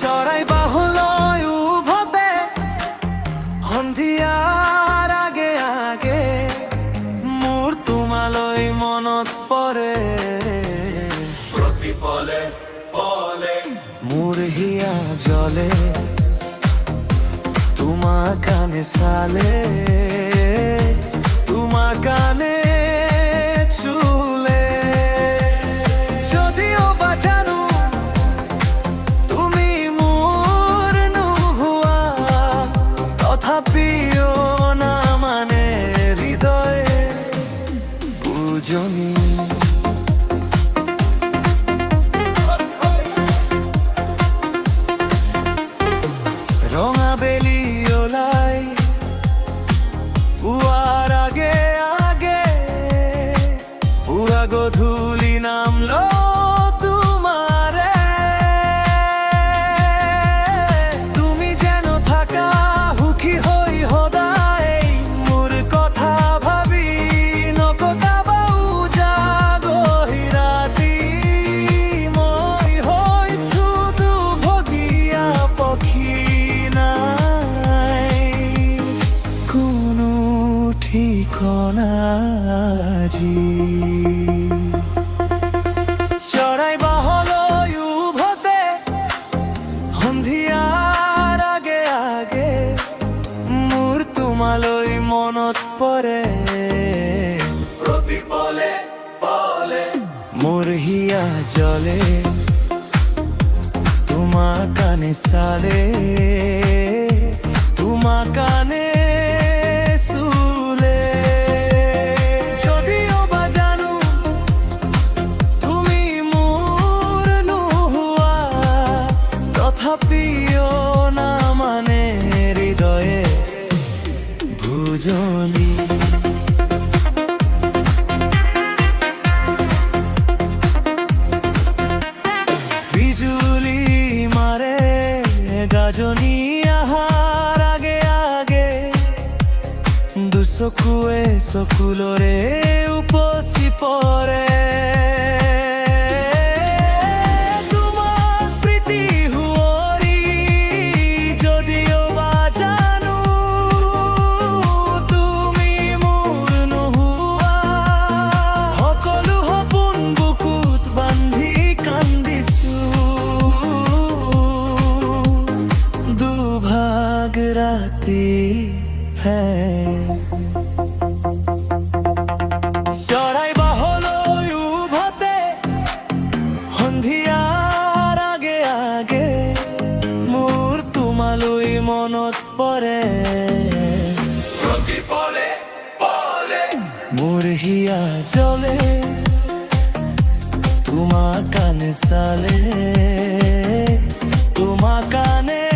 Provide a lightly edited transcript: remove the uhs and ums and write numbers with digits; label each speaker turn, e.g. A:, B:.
A: চৰাই বাহুলৈ উভতে সন্ধিয়াৰ আগে আগে মোৰ তোমালৈ মনত পৰে প্ৰতি পলে পলে মোৰ হিয়া জ্বলে তোমার কানে চালে তোমার কানে চুলে যদিও বা জানো তুমি মোর নোহোৱা তথাপিও না মানে হৃদয়ে বুজনি ৰঙা বেলি ওলাই পুৱাৰ আগে আগে পুৰা গধূলি নামলো তোমাৰে তুমি যেন থাকা সুখী হৈ সদায় মোৰ কথা ভাবি নকটাবা উজাগৰি ৰাতি মই হৈছো দুভগীয়া পক্ষী ঠিকনা আজি চৰাই বাহলৈ উভতে সন্ধিয়াৰ আগে আগে মোৰ তোমালৈ মনত পৰে প্ৰতি পলে পলে মোৰ হিয়া জ্বলে তোমাৰ কানে চালে তোমাৰ কানে তথাপিও না মানে হৃদয়ে বুজনি বিজুলি মারে গাজনি আহার আগে আগে দুচকুৱে চকুলৰে উপচি পৰে রাতি চৰাই বাহলৈ উভতে সন্ধিয়াৰ আগে আগে মোৰ তোমালৈ মনত পৰে প্ৰতি পলে পলে মোৰ হিয়া জ্বলে তোমাৰ কানে চালে তোমাৰ কানে